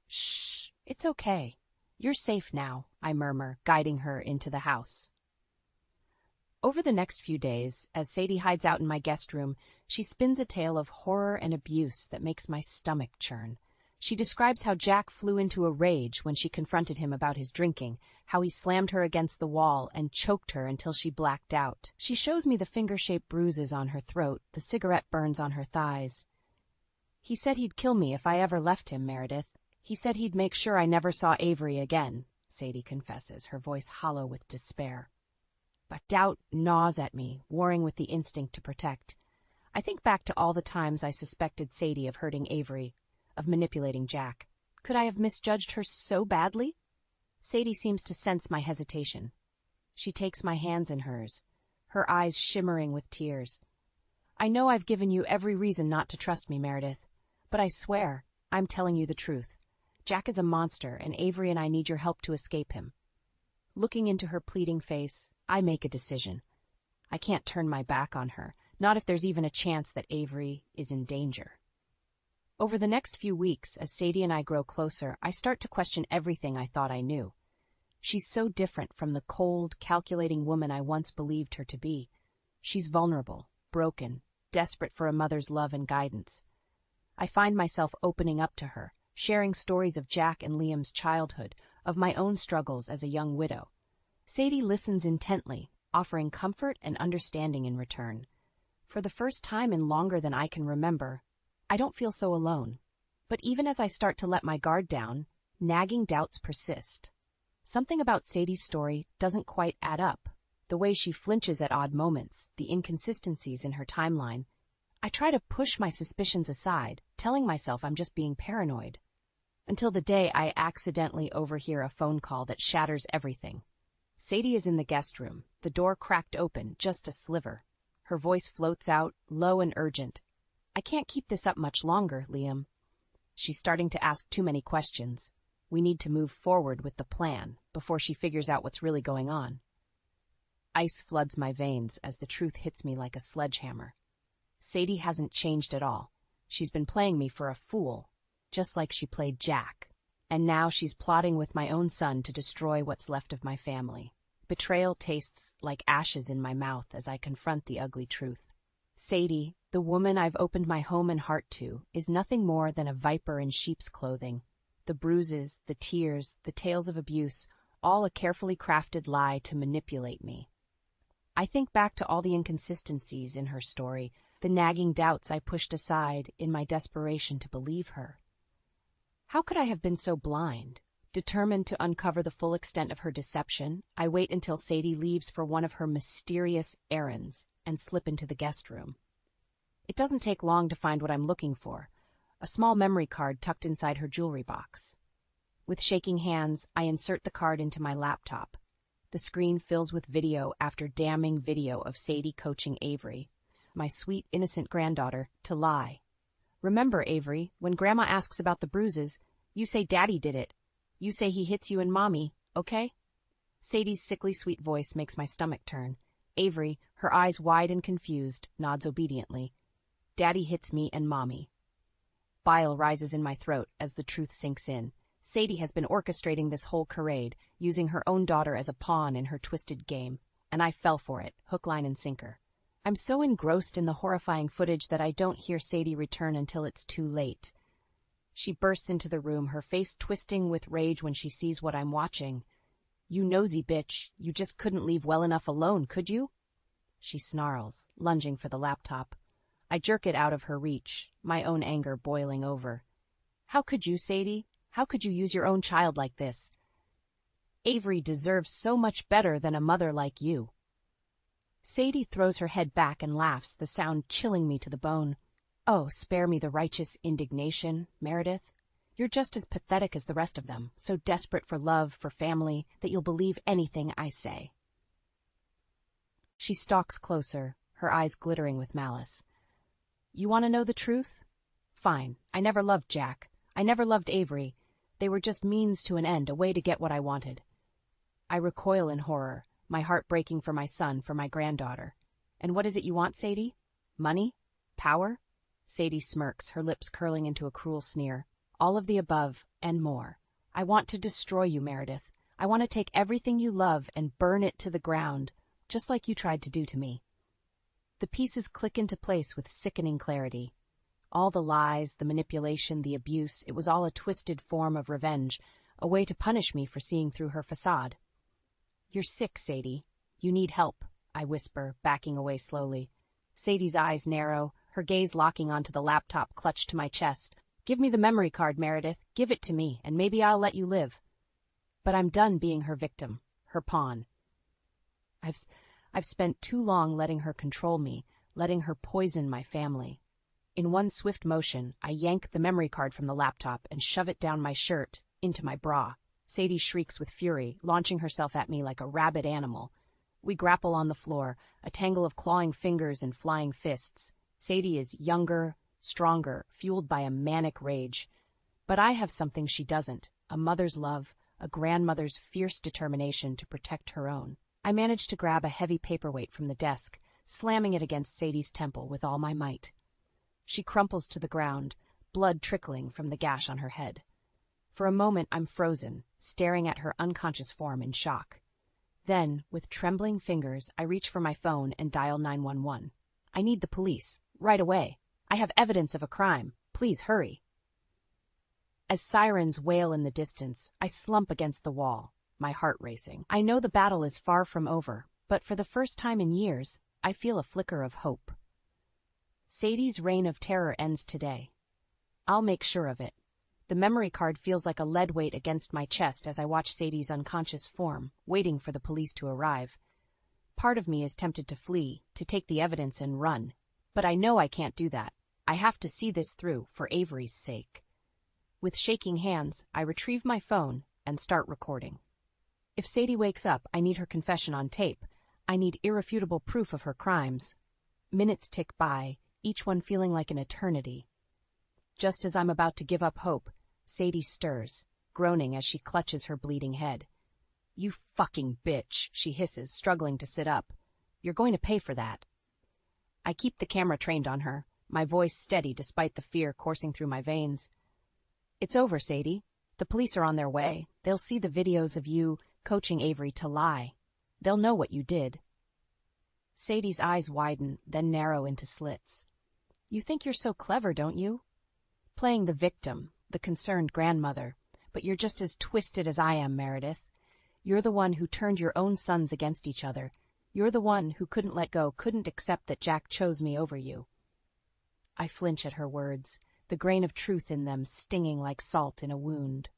Shh, it's okay. You're safe now, I murmur, guiding her into the house. Over the next few days, as Sadie hides out in my guest room, she spins a tale of horror and abuse that makes my stomach churn. She describes how Jack flew into a rage when she confronted him about his drinking, how he slammed her against the wall and choked her until she blacked out. She shows me the finger-shaped bruises on her throat, the cigarette burns on her thighs. He said he'd kill me if I ever left him, Meredith. He said he'd make sure I never saw Avery again, Sadie confesses, her voice hollow with despair. But doubt gnaws at me, warring with the instinct to protect. I think back to all the times I suspected Sadie of hurting Avery, of manipulating Jack. Could I have misjudged her so badly? Sadie seems to sense my hesitation. She takes my hands in hers, her eyes shimmering with tears. I know I've given you every reason not to trust me, Meredith, but I swear I'm telling you the truth. Jack is a monster, and Avery and I need your help to escape him. Looking into her pleading face, I make a decision. I can't turn my back on her, not if there's even a chance that Avery is in danger. Over the next few weeks, as Sadie and I grow closer, I start to question everything I thought I knew. She's so different from the cold, calculating woman I once believed her to be. She's vulnerable, broken, desperate for a mother's love and guidance. I find myself opening up to her, sharing stories of Jack and Liam's childhood, of my own struggles as a young widow. Sadie listens intently, offering comfort and understanding in return. For the first time in longer than I can remember, I don't feel so alone. But even as I start to let my guard down, nagging doubts persist. Something about Sadie's story doesn't quite add up. The way she flinches at odd moments, the inconsistencies in her timeline. I try to push my suspicions aside, telling myself I'm just being paranoid. Until the day I accidentally overhear a phone call that shatters everything. Sadie is in the guest room, the door cracked open, just a sliver. Her voice floats out, low and urgent. "I can't keep this up much longer, Liam." She's starting to ask too many questions. We need to move forward with the plan before she figures out what's really going on. Ice floods my veins as the truth hits me like a sledgehammer. Sadie hasn't changed at all. She's been playing me for a fool, just like she played Jack. And now she's plotting with my own son to destroy what's left of my family. Betrayal tastes like ashes in my mouth as I confront the ugly truth. Sadie, the woman I've opened my home and heart to, is nothing more than a viper in sheep's clothing. The bruises, the tears, the tales of abuse, all a carefully crafted lie to manipulate me. I think back to all the inconsistencies in her story, the nagging doubts I pushed aside in my desperation to believe her. How could I have been so blind? Determined to uncover the full extent of her deception, I wait until Sadie leaves for one of her mysterious errands and slip into the guest room. It doesn't take long to find what I'm looking for, a small memory card tucked inside her jewelry box. With shaking hands, I insert the card into my laptop. The screen fills with video after damning video of Sadie coaching Avery, my sweet, innocent granddaughter, to lie. "Remember, Avery, when Grandma asks about the bruises, you say Daddy did it. You say he hits you and Mommy, okay?" Sadie's sickly sweet voice makes my stomach turn. Avery, her eyes wide and confused, nods obediently. "Daddy hits me and Mommy." Bile rises in my throat as the truth sinks in. Sadie has been orchestrating this whole charade, using her own daughter as a pawn in her twisted game, and I fell for it, hook, line, and sinker. I'm so engrossed in the horrifying footage that I don't hear Sadie return until it's too late. She bursts into the room, her face twisting with rage when she sees what I'm watching. "You nosy bitch, you just couldn't leave well enough alone, could you?" She snarls, lunging for the laptop. I jerk it out of her reach, my own anger boiling over. "How could you, Sadie? How could you use your own child like this? Avery deserves so much better than a mother like you." Sadie throws her head back and laughs, the sound chilling me to the bone. "Oh, spare me the righteous indignation, Meredith. You're just as pathetic as the rest of them, so desperate for love, for family, that you'll believe anything I say." She stalks closer, her eyes glittering with malice. "You want to know the truth? Fine. I never loved Jack. I never loved Avery. They were just means to an end, a way to get what I wanted." I recoil in horror, my heart breaking for my son, for my granddaughter. "And what is it you want, Sadie? Money? Power?" Sadie smirks, her lips curling into a cruel sneer. "All of the above, and more. I want to destroy you, Meredith. I want to take everything you love and burn it to the ground, just like you tried to do to me." The pieces click into place with sickening clarity. All the lies, the manipulation, the abuse, it was all a twisted form of revenge, a way to punish me for seeing through her facade. "You're sick, Sadie. You need help," I whisper, backing away slowly. Sadie's eyes narrow, her gaze locking onto the laptop clutched to my chest. "Give me the memory card, Meredith. Give it to me, and maybe I'll let you live." But I'm done being her victim, her pawn. I've spent too long letting her control me, letting her poison my family. In one swift motion, I yank the memory card from the laptop and shove it down my shirt, into my bra. Sadie shrieks with fury, launching herself at me like a rabid animal. We grapple on the floor, a tangle of clawing fingers and flying fists. Sadie is younger, stronger, fueled by a manic rage. But I have something she doesn't, a mother's love, a grandmother's fierce determination to protect her own. I manage to grab a heavy paperweight from the desk, slamming it against Sadie's temple with all my might. She crumples to the ground, blood trickling from the gash on her head. For a moment I'm frozen, staring at her unconscious form in shock. Then, with trembling fingers, I reach for my phone and dial 911. I need the police, right away. I have evidence of a crime. Please hurry. As sirens wail in the distance, I slump against the wall, my heart racing. I know the battle is far from over, but for the first time in years, I feel a flicker of hope. Sadie's reign of terror ends today. I'll make sure of it. The memory card feels like a lead weight against my chest as I watch Sadie's unconscious form, waiting for the police to arrive. Part of me is tempted to flee, to take the evidence and run. But I know I can't do that. I have to see this through for Avery's sake. With shaking hands, I retrieve my phone and start recording. If Sadie wakes up, I need her confession on tape. I need irrefutable proof of her crimes. Minutes tick by, each one feeling like an eternity. Just as I'm about to give up hope, Sadie stirs, groaning as she clutches her bleeding head. "You fucking bitch," she hisses, struggling to sit up. "You're going to pay for that." I keep the camera trained on her, my voice steady despite the fear coursing through my veins. "It's over, Sadie. The police are on their way. They'll see the videos of you coaching Avery to lie. They'll know what you did." Sadie's eyes widen, then narrow into slits. "You think you're so clever, don't you? Playing the victim, the concerned grandmother, but you're just as twisted as I am, Meredith. You're the one who turned your own sons against each other. You're the one who couldn't let go, couldn't accept that Jack chose me over you." I flinch at her words, the grain of truth in them stinging like salt in a wound.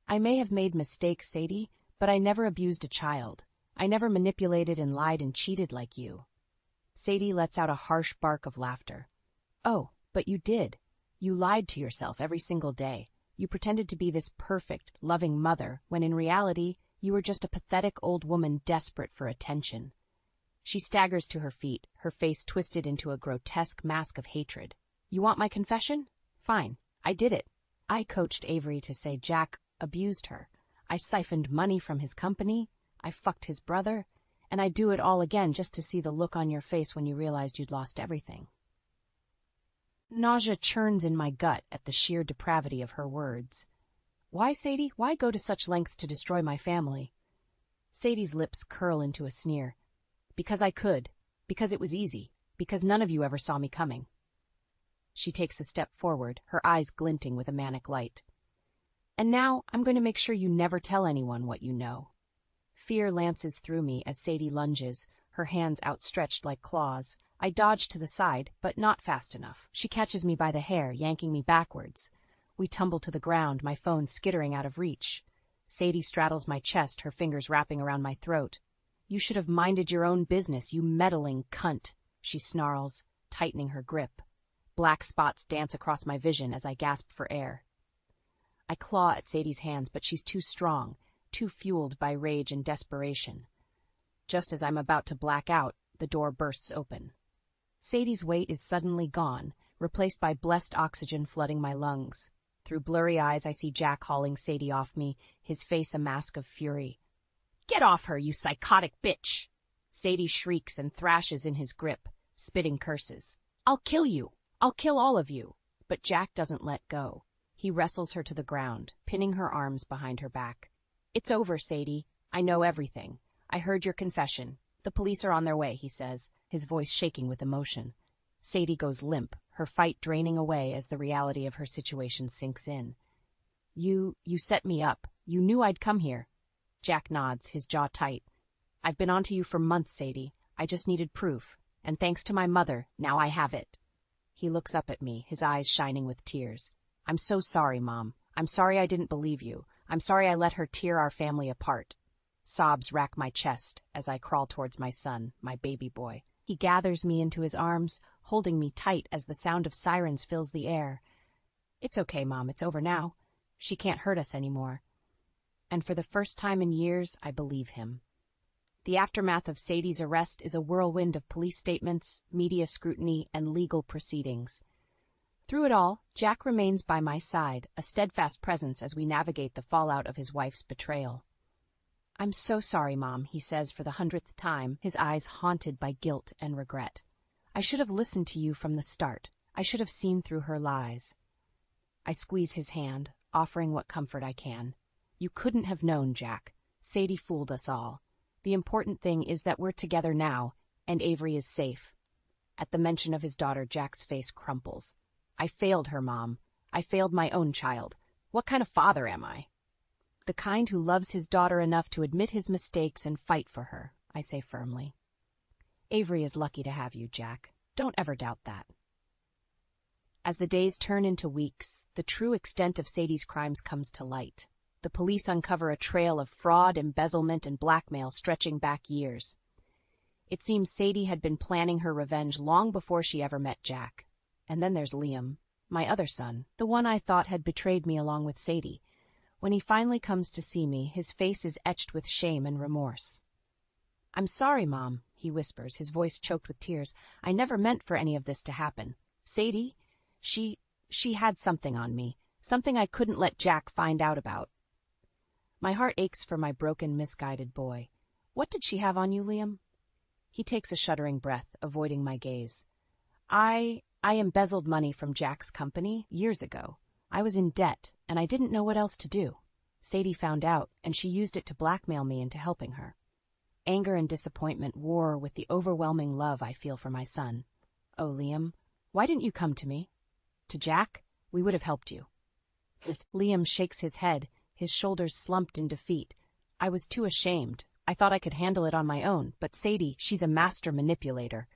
"I may have made mistakes, Sadie, but I never abused a child. I never manipulated and lied and cheated like you." Sadie lets out a harsh bark of laughter. "Oh, but you did. You lied to yourself every single day. You pretended to be this perfect, loving mother, when in reality, you were just a pathetic old woman desperate for attention." She staggers to her feet, her face twisted into a grotesque mask of hatred. "You want my confession? Fine. I did it. I coached Avery to say Jack abused her. I siphoned money from his company. I fucked his brother. And I'd do it all again just to see the look on your face when you realized you'd lost everything." Nausea churns in my gut at the sheer depravity of her words. "Why, Sadie? Why go to such lengths to destroy my family?" Sadie's lips curl into a sneer. "Because I could. Because it was easy. Because none of you ever saw me coming." She takes a step forward, her eyes glinting with a manic light. "And now I'm going to make sure you never tell anyone what you know." Fear lances through me as Sadie lunges, her hands outstretched like claws. I dodge to the side, but not fast enough. She catches me by the hair, yanking me backwards. We tumble to the ground, my phone skittering out of reach. Sadie straddles my chest, her fingers wrapping around my throat. "You should have minded your own business, you meddling cunt," she snarls, tightening her grip. Black spots dance across my vision as I gasp for air. I claw at Sadie's hands, but she's too strong, too fueled by rage and desperation. Just as I'm about to black out, the door bursts open. Sadie's weight is suddenly gone, replaced by blessed oxygen flooding my lungs. Through blurry eyes, I see Jack hauling Sadie off me, his face a mask of fury. "Get off her, you psychotic bitch!" Sadie shrieks and thrashes in his grip, spitting curses. "I'll kill you! I'll kill all of you!" But Jack doesn't let go. He wrestles her to the ground, pinning her arms behind her back. "It's over, Sadie. I know everything. I heard your confession. The police are on their way," he says, his voice shaking with emotion. Sadie goes limp, her fight draining away as the reality of her situation sinks in. You set me up. You knew I'd come here." Jack nods, his jaw tight. "I've been onto you for months, Sadie. I just needed proof. And thanks to my mother, now I have it." He looks up at me, his eyes shining with tears. "I'm so sorry, Mom. I'm sorry I didn't believe you. I'm sorry I let her tear our family apart." Sobs rack my chest as I crawl towards my son, my baby boy. He gathers me into his arms, holding me tight as the sound of sirens fills the air. "It's okay, Mom. It's over now. She can't hurt us anymore." And for the first time in years, I believe him. The aftermath of Sadie's arrest is a whirlwind of police statements, media scrutiny, and legal proceedings. Through it all, Jack remains by my side, a steadfast presence as we navigate the fallout of his wife's betrayal. "I'm so sorry, Mom," he says for the 100th time, his eyes haunted by guilt and regret. "I should have listened to you from the start. I should have seen through her lies." I squeeze his hand, offering what comfort I can. "You couldn't have known, Jack. Sadie fooled us all. The important thing is that we're together now, and Avery is safe." At the mention of his daughter, Jack's face crumples. "I failed her, Mom. I failed my own child. What kind of father am I? The kind who loves his daughter enough to admit his mistakes and fight for her, I say firmly. Avery is lucky to have you, Jack. Don't ever doubt that. As the days turn into weeks, the true extent of Sadie's crimes comes to light. The police uncover a trail of fraud, embezzlement, and blackmail stretching back years. It seems Sadie had been planning her revenge long before she ever met Jack. And then there's Liam, my other son, the one I thought had betrayed me along with Sadie. When he finally comes to see me, his face is etched with shame and remorse. "I'm sorry, Mom," he whispers, his voice choked with tears. "I never meant for any of this to happen. Sadie, she had something on me, something I couldn't let Jack find out about." My heart aches for my broken, misguided boy. "What did she have on you, Liam?" He takes a shuddering breath, avoiding my gaze. I embezzled money from Jack's company years ago. I was in debt, and I didn't know what else to do. Sadie found out, and she used it to blackmail me into helping her. Anger and disappointment war with the overwhelming love I feel for my son. "Oh, Liam, why didn't you come to me? To Jack? We would have helped you." Liam shakes his head, his shoulders slumped in defeat. "I was too ashamed. I thought I could handle it on my own, but Sadie, she's a master manipulator.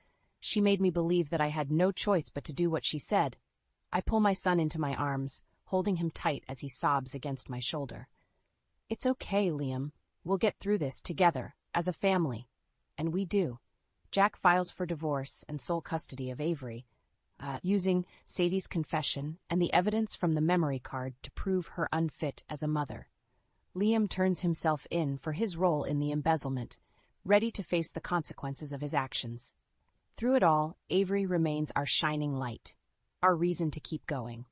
She made me believe that I had no choice but to do what she said." I pull my son into my arms, holding him tight as he sobs against my shoulder. "It's okay, Liam. We'll get through this together, as a family." And we do. Jack files for divorce and sole custody of Avery, using Sadie's confession and the evidence from the memory card to prove her unfit as a mother. Liam turns himself in for his role in the embezzlement, ready to face the consequences of his actions. Through it all, Avery remains our shining light, our reason to keep going.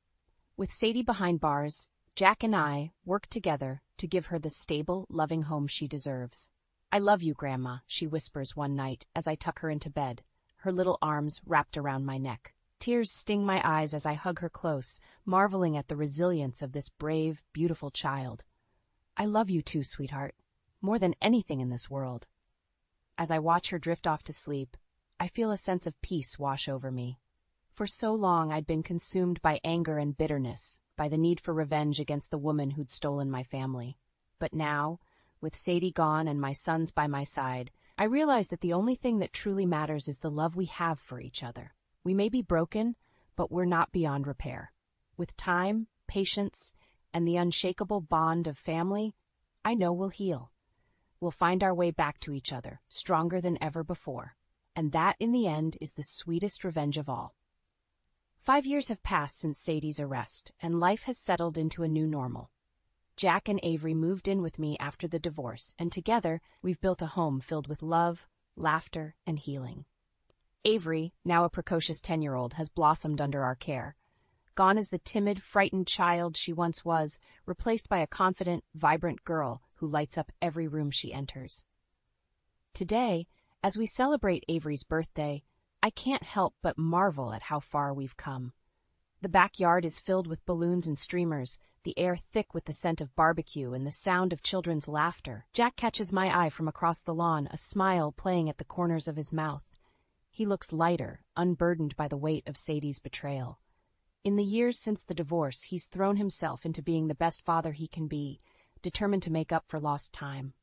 With Sadie behind bars, Jack and I work together to give her the stable, loving home she deserves. "I love you, Grandma," she whispers one night as I tuck her into bed, her little arms wrapped around my neck. Tears sting my eyes as I hug her close, marveling at the resilience of this brave, beautiful child. "I love you too, sweetheart, more than anything in this world." As I watch her drift off to sleep, I feel a sense of peace wash over me. For so long I'd been consumed by anger and bitterness, by the need for revenge against the woman who'd stolen my family. But now, with Sadie gone and my sons by my side, I realize that the only thing that truly matters is the love we have for each other. We may be broken, but we're not beyond repair. With time, patience, and the unshakable bond of family, I know we'll heal. We'll find our way back to each other, stronger than ever before. And that, in the end, is the sweetest revenge of all. 5 years have passed since Sadie's arrest, and life has settled into a new normal. Jack and Avery moved in with me after the divorce, and together we've built a home filled with love, laughter, and healing. Avery, now a precocious 10-year-old, has blossomed under our care. Gone is the timid, frightened child she once was, replaced by a confident, vibrant girl who lights up every room she enters. Today, as we celebrate Avery's birthday, I can't help but marvel at how far we've come. The backyard is filled with balloons and streamers, the air thick with the scent of barbecue and the sound of children's laughter. Jack catches my eye from across the lawn, a smile playing at the corners of his mouth. He looks lighter, unburdened by the weight of Sadie's betrayal. In the years since the divorce, he's thrown himself into being the best father he can be, determined to make up for lost time.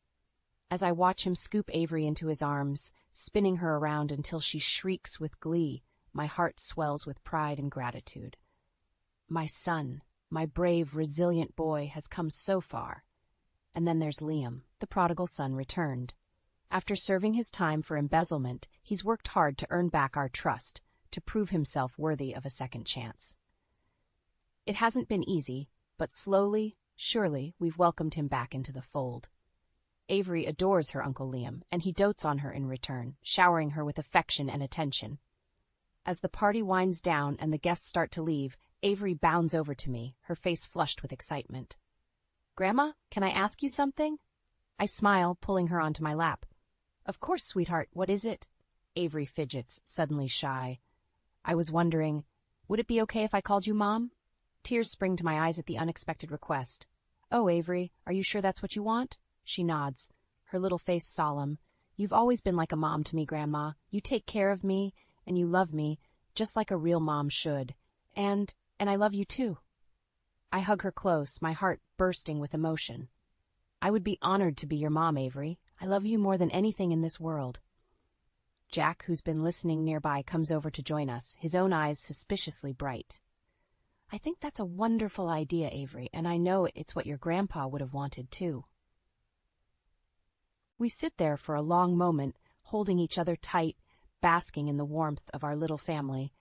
As I watch him scoop Avery into his arms, spinning her around until she shrieks with glee, my heart swells with pride and gratitude. My son, my brave, resilient boy, has come so far. And then there's Liam, the prodigal son returned. After serving his time for embezzlement, he's worked hard to earn back our trust, to prove himself worthy of a second chance. It hasn't been easy, but slowly, surely, we've welcomed him back into the fold. Avery adores her Uncle Liam, and he dotes on her in return, showering her with affection and attention. As the party winds down and the guests start to leave, Avery bounds over to me, her face flushed with excitement. "Grandma, can I ask you something?" I smile, pulling her onto my lap. "Of course, sweetheart, what is it?" Avery fidgets, suddenly shy. I was wondering, would it be okay if I called you Mom? Tears spring to my eyes at the unexpected request. "Oh, Avery, are you sure that's what you want?" She nods, her little face solemn. "You've always been like a mom to me, Grandma. You take care of me, and you love me, just like a real mom should. And I love you too." I hug her close, my heart bursting with emotion. I would be honored to be your mom, Avery. I love you more than anything in this world. Jack, who's been listening nearby, comes over to join us, his own eyes suspiciously bright. I think that's a wonderful idea, Avery, and I know it's what your grandpa would have wanted too. We sit there for a long moment, holding each other tight, basking in the warmth of our little family.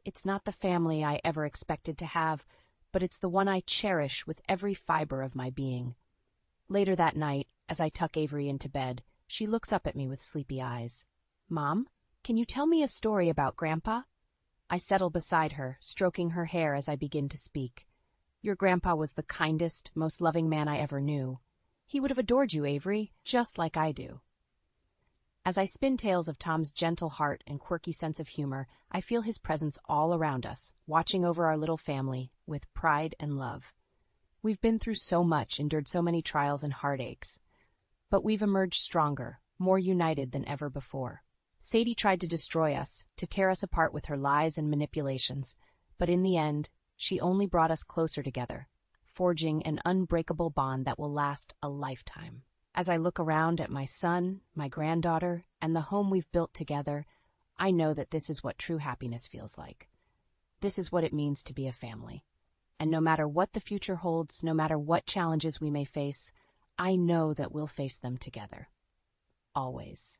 It's not the family I ever expected to have, but it's the one I cherish with every fiber of my being. Later that night, as I tuck Avery into bed, she looks up at me with sleepy eyes. Mom, can you tell me a story about Grandpa? I settle beside her, stroking her hair as I begin to speak. Your grandpa was the kindest, most loving man I ever knew. He would have adored you, Avery, just like I do. As I spin tales of Tom's gentle heart and quirky sense of humor, I feel his presence all around us, watching over our little family with pride and love. We've been through so much, endured so many trials and heartaches, but we've emerged stronger, more united than ever before. Sadie tried to destroy us, to tear us apart with her lies and manipulations, but in the end, she only brought us closer together, forging an unbreakable bond that will last a lifetime. As I look around at my son, my granddaughter, and the home we've built together, I know that this is what true happiness feels like. This is what it means to be a family. And no matter what the future holds, no matter what challenges we may face, I know that we'll face them together. Always.